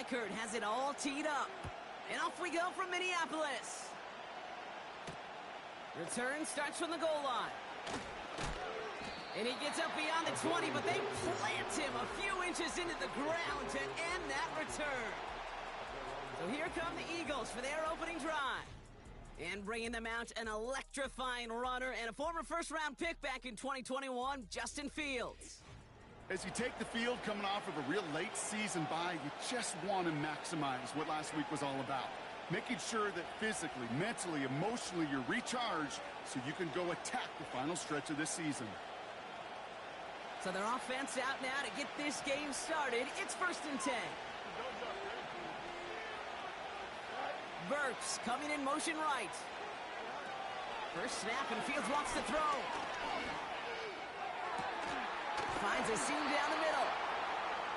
Reichert has it all teed up. And off we go from Minneapolis. Return starts from the goal line. And he gets up beyond the 20, but they plant him a few inches into the ground to end that return. So here come the Eagles for their opening drive. And bringing them out, an electrifying runner and a former first-round pick back in 2021, Justin Fields. As you take the field coming off of a real late season bye, you just want to maximize what last week was all about. Making sure that physically, mentally, emotionally, you're recharged so you can go attack the final stretch of this season. So their offense out now to get this game started. It's 1st and 10. Burks coming in motion right. First snap, and Fields wants to throw. Finds a seam down the middle.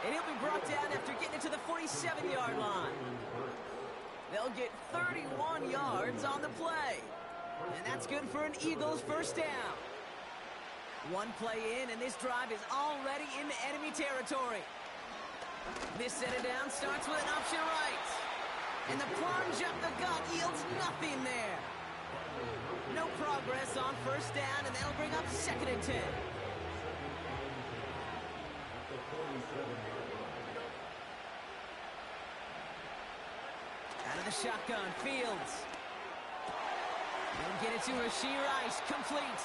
And he'll be brought down after getting it to the 47-yard line. They'll get 31 yards on the play. And that's good for an Eagles first down. One play in, and this drive is already into enemy territory. This set it down starts with an option right. And the plunge up the gut yields nothing there. No progress on first down, and that'll bring up 2nd and 10. Out of the shotgun, Fields. They'll get it to Rashee Rice, complete.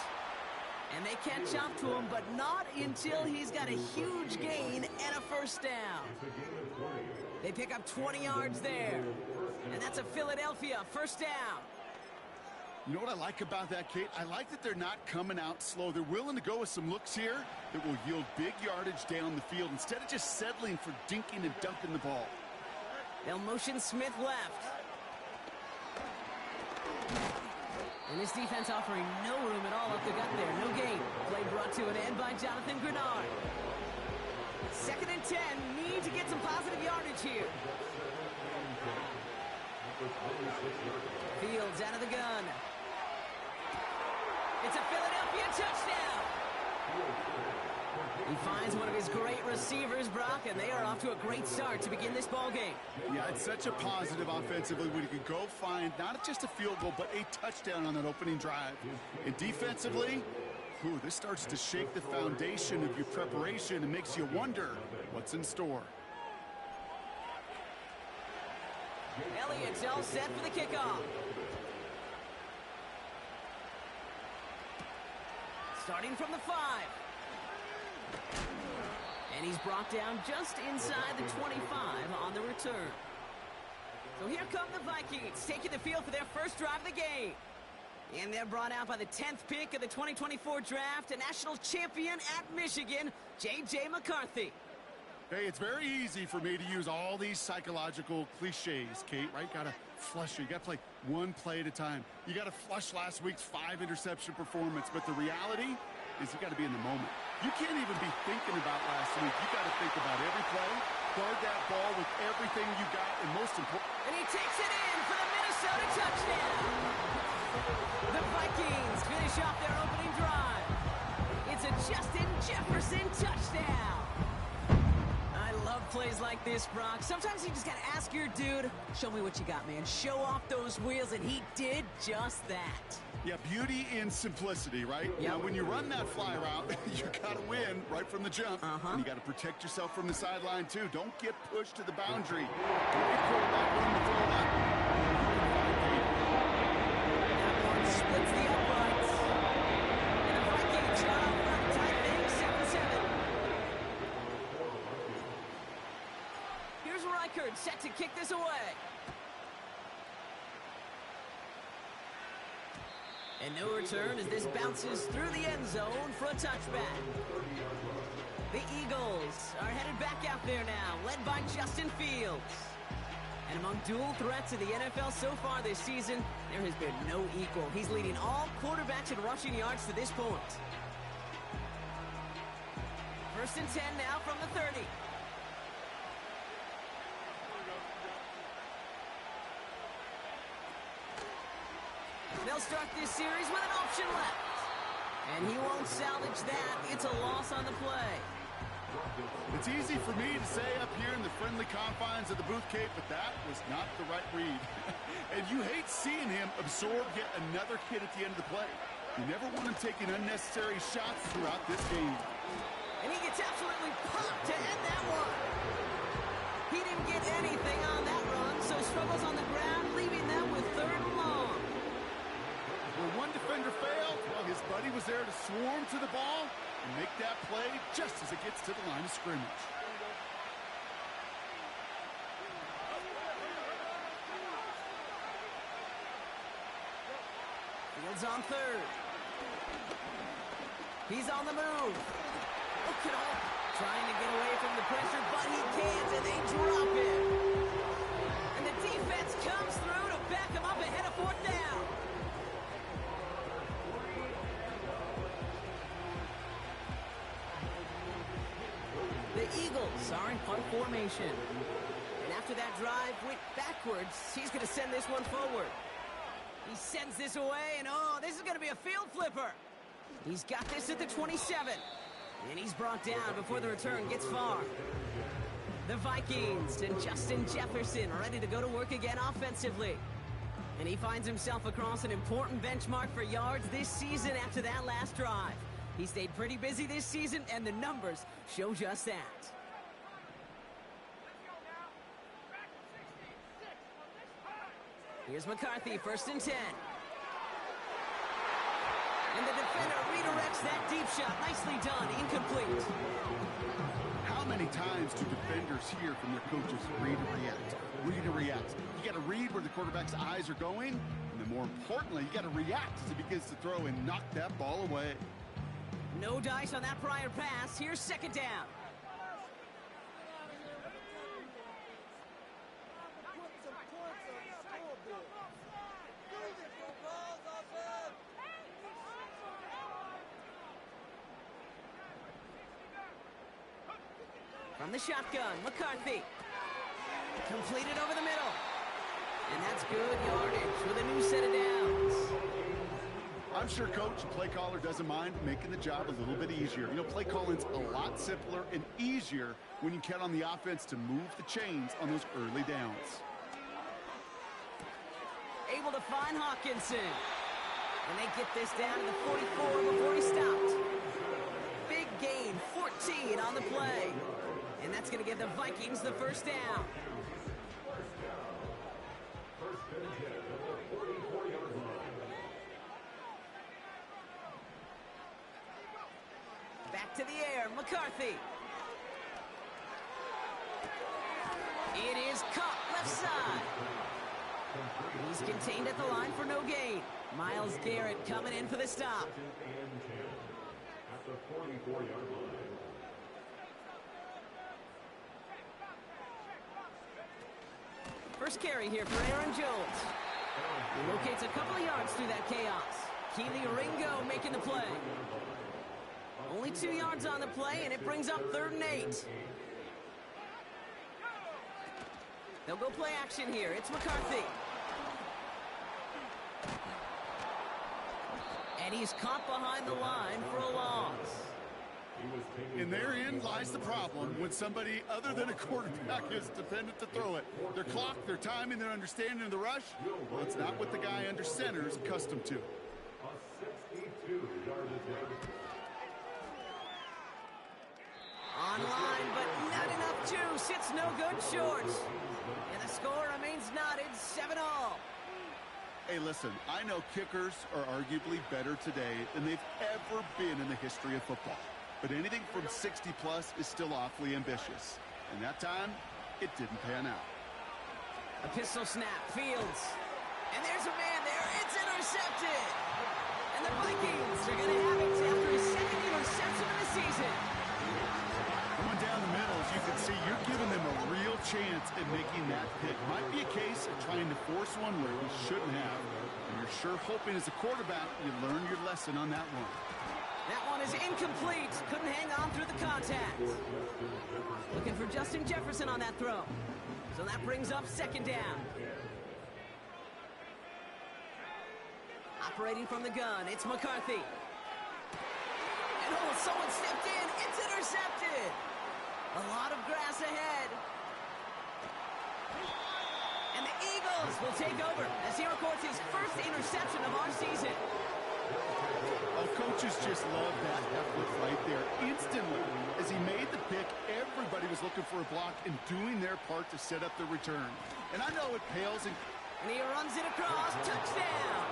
And they catch up to him, but not until he's got a huge gain and a first down. They pick up 20 yards there. And that's a Philadelphia first down. You know what I like about that, Kate? I like that they're not coming out slow. They're willing to go with some looks here that will yield big yardage down the field instead of just settling for dinking and dunking the ball. They'll motion Smith left. And this defense offering no room at all up the gut there. No gain. Play brought to an end by Jonathan Grenard. 2nd and 10. Need to get some positive yardage here. Fields out of the gun. It's a Philadelphia touchdown. He finds one of his great receivers, Brock, and they are off to a great start to begin this ball game. Yeah, it's such a positive offensively when you can go find not just a field goal, but a touchdown on that opening drive. And defensively, this starts to shake the foundation of your preparation and makes you wonder what's in store. Elliott's all set for the kickoff. Starting from the 5. And he's brought down just inside the 25 on the return. So here come the Vikings, taking the field for their first drive of the game. And they're brought out by the 10th pick of the 2024 draft, a national champion at Michigan, J.J. McCarthy. Hey, it's very easy for me to use all these psychological cliches, Kate, right? Got to flush it. You got to play one play at a time. You got to flush last week's 5-interception performance, but the reality is you got to be in the moment. You can't even be thinking about last week. You got to think about every play, guard that ball with everything you got, and most important. And he takes it in for the Minnesota touchdown. The Vikings finish off their opening drive. It's a Justin Jefferson touchdown. I love plays like this, Brock. Sometimes you just got to ask your dude, show me what you got, man. Show off those wheels, and he did just that. Yeah, beauty in simplicity, right? Yep. Now, when you run that fly route, you got to win right from the jump. And you got to protect yourself from the sideline, too. Don't get pushed to the boundary. That one splits the uprights. And the Vikings shot off front, tight thing, 7-7. Here's Reichert set to kick this away. And no return as this bounces through the end zone for a touchback. The Eagles are headed back out there now, led by Justin Fields. And among dual threats in the NFL so far this season, there has been no equal. He's leading all quarterbacks in rushing yards to this point. 1st and 10 now from the 30. They'll start this series with an option left. And he won't salvage that. It's a loss on the play. It's easy for me to say up here in the friendly confines of the booth, Kate, but that was not the right read. And you hate seeing him absorb yet another hit at the end of the play. You never want him taking unnecessary shots throughout this game. And he gets absolutely popped to end that one. He didn't get anything on that run, so struggles on the ground, leaving them with 3rd and long. Well, one defender failed. Well, his buddy was there to swarm to the ball and make that play just as it gets to the line of scrimmage. Fields on 3rd. He's on the move. Look at all. Trying to get away from the pressure, but he can't, and they drop him. And the defense comes through to back him up ahead of 4th down. The Eagles are in punt formation. And after that drive went backwards, he's going to send this one forward. He sends this away, and oh, this is going to be a field flipper. He's got this at the 27. And he's brought down before the return gets far. The Vikings and Justin Jefferson ready to go to work again offensively. And he finds himself across an important benchmark for yards this season after that last drive. He stayed pretty busy this season, and the numbers show just that. Here's McCarthy, 1st and 10. And the defender redirects that deep shot. Nicely done. Incomplete. How many times do defenders hear from their coaches, read and react, read and react? You got to read where the quarterback's eyes are going, and then more importantly, you got to react as he begins to throw and knock that ball away. No dice on that prior pass. Here's 2nd down. From the shotgun, McCarthy. Completed over the middle. And that's good yardage with a new set of downs. I'm sure coach and play caller doesn't mind making the job a little bit easier. You know, play calling's a lot simpler and easier when you count on the offense to move the chains on those early downs. Able to find Hawkinson. And they get this down to the 44 before he stopped. Big gain, 14 on the play. And that's going to give the Vikings the 1st down. Back to the air, McCarthy. It is caught left side. He's contained at the line for no gain. Myles Garrett coming in for the stop. At the 44-yard line. First carry here for Aaron Jones. He locates a couple of yards through that chaos. Keely Ringo making the play. Only 2 yards on the play, and it brings up 3rd and 8. They'll go play action here. It's McCarthy. And he's caught behind the line for a loss. And therein lies the problem when somebody other than a quarterback is dependent to throw it. Their clock, their timing, their understanding of the rush, well, it's not what the guy under center is accustomed to. Online, but not enough juice. It's no good short. And the score remains knotted, 7-all. Hey, listen, I know kickers are arguably better today than they've ever been in the history of football. But anything from 60-plus is still awfully ambitious. And that time, it didn't pan out. A pistol snap, Fields. And there's a man there. It's intercepted. And the Vikings are going to have it after his 2nd interception of the season. Going down the middle, as you can see, you're giving them a real chance at making that pick. Might be a case of trying to force one where you shouldn't have. And you're sure hoping as a quarterback you learn your lesson on that one. That one is incomplete. Couldn't hang on through the contact. Looking for Justin Jefferson on that throw. So that brings up 2nd down. Operating from the gun, it's McCarthy. And oh, someone stepped in. It's intercepted. A lot of grass ahead. And the Eagles will take over as he records his first interception of our season. Oh, coaches just love that effort right there. Instantly, as he made the pick, everybody was looking for a block and doing their part to set up the return. And I know it pales in... And he runs it across. Touchdown!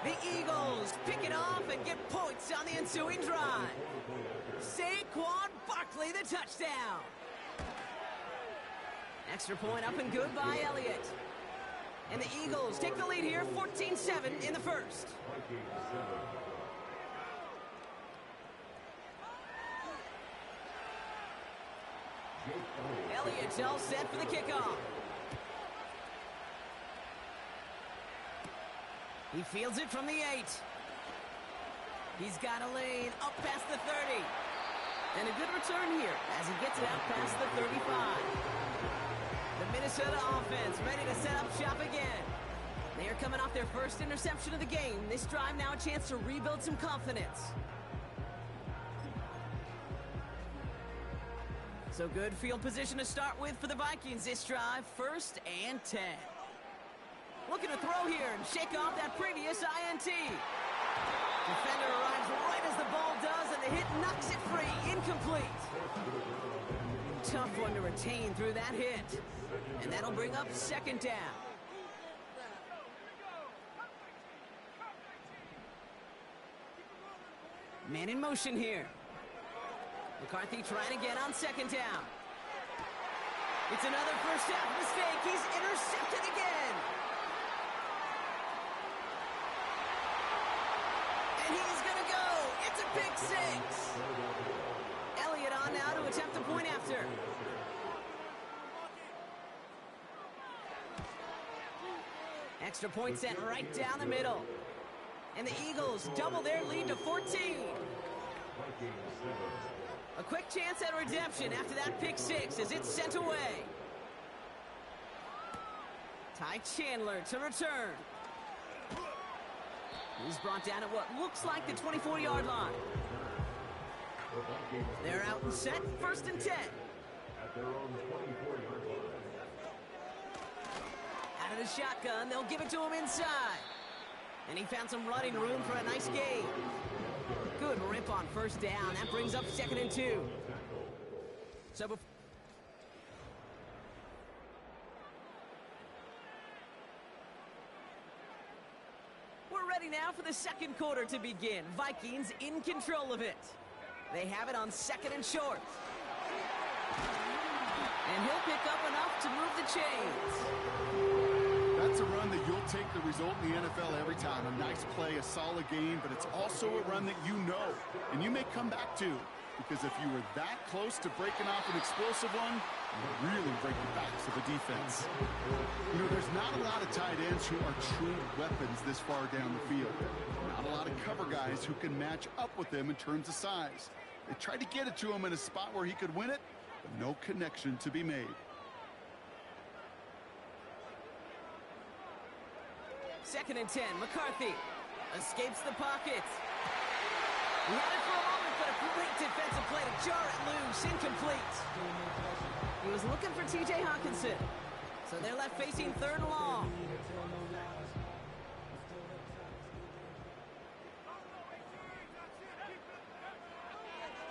The Eagles pick it off and get points on the ensuing drive. Saquon Barkley, the touchdown. Extra point up and good by Elliott. And the Eagles take the lead here, 14-7 in the first. Elliott's all set for the kickoff. He fields it from the 8. He's got a lane up past the 30. And a good return here as he gets it out past the 35. The Minnesota offense ready to set up shop again. They are coming off their first interception of the game. This drive now a chance to rebuild some confidence. So good field position to start with for the Vikings this drive. 1st and 10. Looking to throw here and shake off that previous INT. Defender arrives right as the ball does, and the hit knocks it free. Incomplete. Tough one to retain through that hit. And that'll bring up 2nd down. Man in motion here. McCarthy trying again on 2nd down. It's another first half mistake. He's intercepted again. And he's going to go. It's a pick 6. Elliott on now to attempt the point after. Extra point sent right down the middle. And the Eagles double their lead to 14. A quick chance at redemption after that pick 6 as it's sent away. Ty Chandler to return. He's brought down at what looks like the 24-yard line. They're out and set, 1st and 10. Out of the shotgun, they'll give it to him inside. And he found some running room for a nice gain. Good rip on 1st down. That brings up 2nd and 2. So we're ready now for the 2nd quarter to begin. Vikings in control of it. They have it on 2nd and short. And he'll pick up enough to move the chains. That's a run that you'll take the result in the NFL every time. A nice play, a solid game, but it's also a run that you know and you may come back to, because if you were that close to breaking off an explosive one, you really break the backs of the defense. You know, there's not a lot of tight ends who are true weapons this far down the field. Not a lot of cover guys who can match up with them in terms of size. They tried to get it to him in a spot where he could win it, but no connection to be made. 2nd and 10, McCarthy escapes the pocket. He had it for a moment, but a great defensive play to jar it loose, incomplete. He was looking for T.J. Hawkinson, so they're left facing 3rd and long.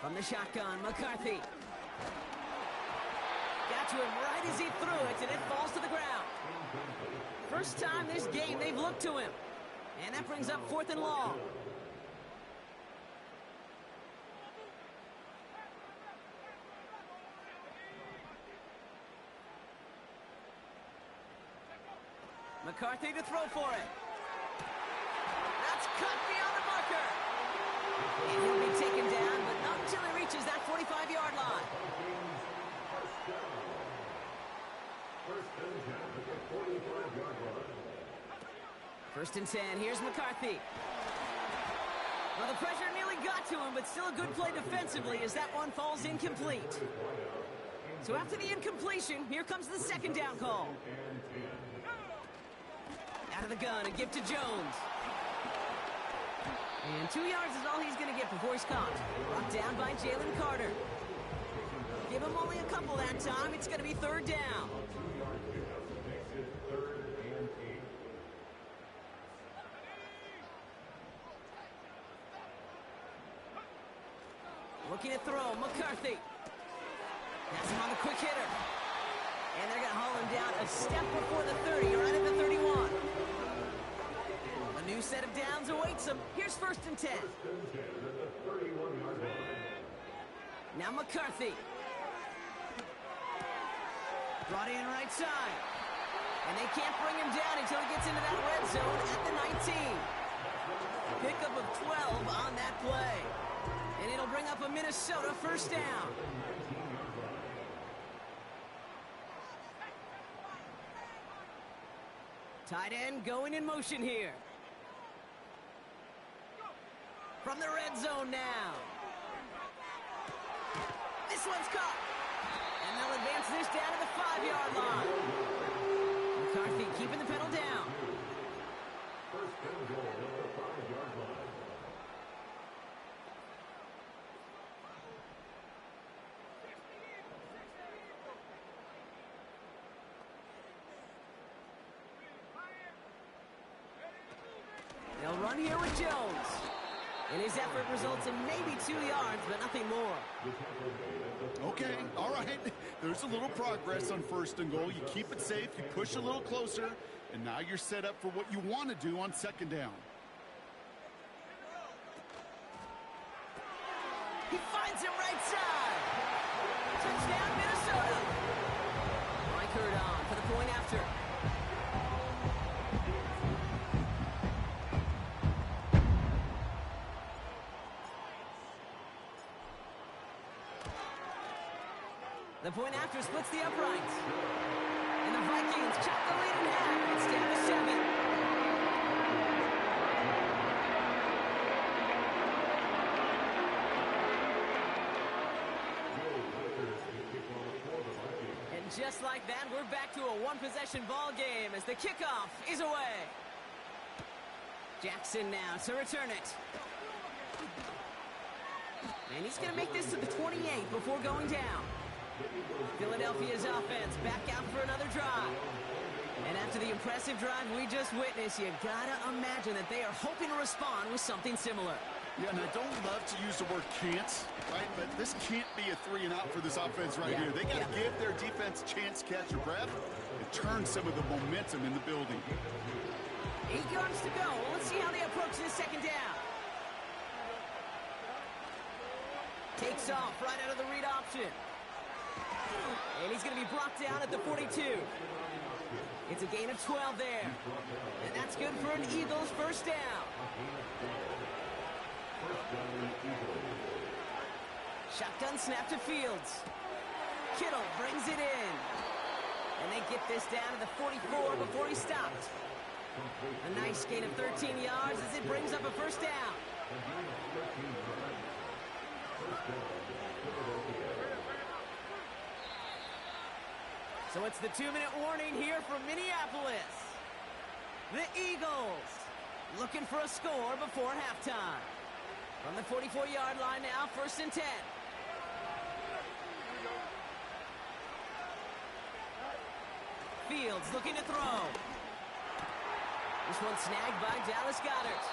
From the shotgun, McCarthy. Got to him right as he threw it, and it falls to the ground. First time this game they've looked to him. And that brings up 4th and long. McCarthy to throw for it. That's cut beyond the marker. And he'll be taken down, but not until he reaches that 45-yard line. First and 10, here's McCarthy. Well, the pressure nearly got to him, but still a good play defensively as that one falls incomplete. So after the incompletion, here comes the 2nd down call. Out of the gun, a give to Jones. And 2 yards is all he's going to get before he's caught. Brought down by Jalen Carter. give him only a couple that time. It's going to be third down. Looking to throw, McCarthy. Has him on the quick hitter. And they're going to haul him down a step before the 30, right at the 31. A new set of downs awaits him. Here's first and 10. Now McCarthy. Brought in right side. And they can't bring him down until he gets into that red zone at the 19. Pickup of 12 on that play. And it'll bring up a Minnesota first down. Tight end going in motion here. From the red zone now. This one's caught. And they'll advance this down to the 5-yard line. McCarthy keeping the pedal down. First down goal at the 5-yard line. They'll run here with Jones. And his effort results in maybe 2 yards, but nothing more. Okay, all right. There's a little progress on first and goal. You keep it safe, you push a little closer, and now you're set up for what you want to do on second down. He finds him right side. Touchdown, Minnesota. Reichert on for the point after. The point after splits the uprights. And the Vikings chop the lead in half. It's down to 7. And just like that, we're back to a one-possession ball game as the kickoff is away. Jackson now to return it. And he's going to make this to the 28 before going down. Philadelphia's offense back out for another drive. And after the impressive drive we just witnessed, you gotta imagine that they are hoping to respond with something similar. Yeah, and I don't love to use the word can't, right? But this can't be a 3-and-out for this offense right here. They got to give their defense a chance to catch their breath and turn some of the momentum in the building. 8 yards to go. Well, let's see how they approach this second down. Takes off right out of the read option. And he's going to be brought down at the 42. It's a gain of 12 there. And that's good for an Eagles first down. Shotgun snap to Fields. Kittle brings it in. And they get this down to the 44 before he stopped. A nice gain of 13 yards as it brings up a first down. So it's the 2-minute warning here from Minneapolis. The Eagles looking for a score before halftime. From the 44-yard line now, first and 10. Fields looking to throw. This one snagged by Dallas Goedert.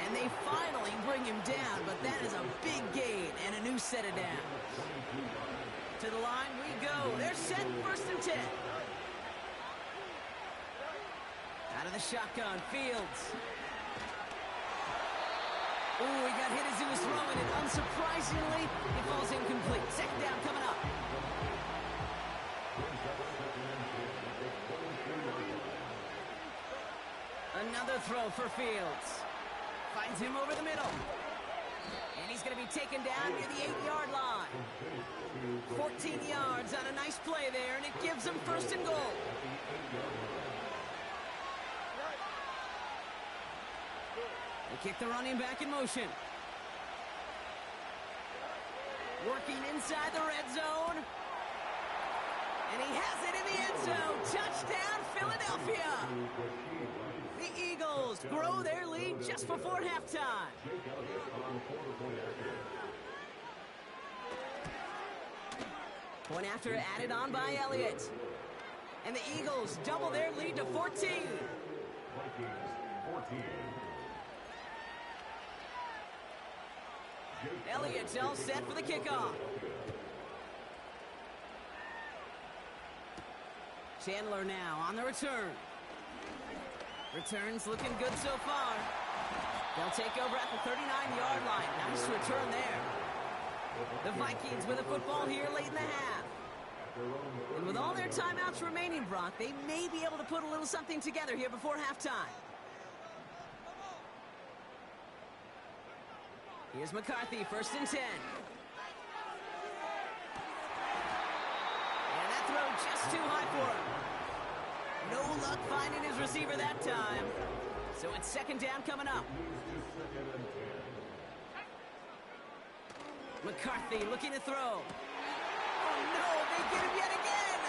And they finally bring him down, but that is a big gain and a new set of downs. To the line we go. They're set first and 10. Out of the shotgun, Fields. Ooh, he got hit as he was throwing it. Unsurprisingly, it falls incomplete. Second down coming up. Another throw for Fields. Finds him over the middle. And he's going to be taken down near the 8-yard line. 14 yards on a nice play there, and it gives him first and goal. They kick the running back in motion. Working inside the red zone. And he has it in the end zone. Touchdown, Philadelphia. The Eagles grow their lead just before halftime. Point after added on by Elliott. And the Eagles double their lead to 14. Vikings 14. Elliott all set for the kickoff. Chandler now on the return. Returns looking good so far. They'll take over at the 39-yard line. Nice return there. The Vikings with a football here late in the half. And with all their timeouts remaining, Brock, they may be able to put a little something together here before halftime. Here's McCarthy, 1st and 10. And that throw just too high for him. No luck finding his receiver that time. So it's 2nd down coming up. McCarthy looking to throw. Oh no, they get him yet again!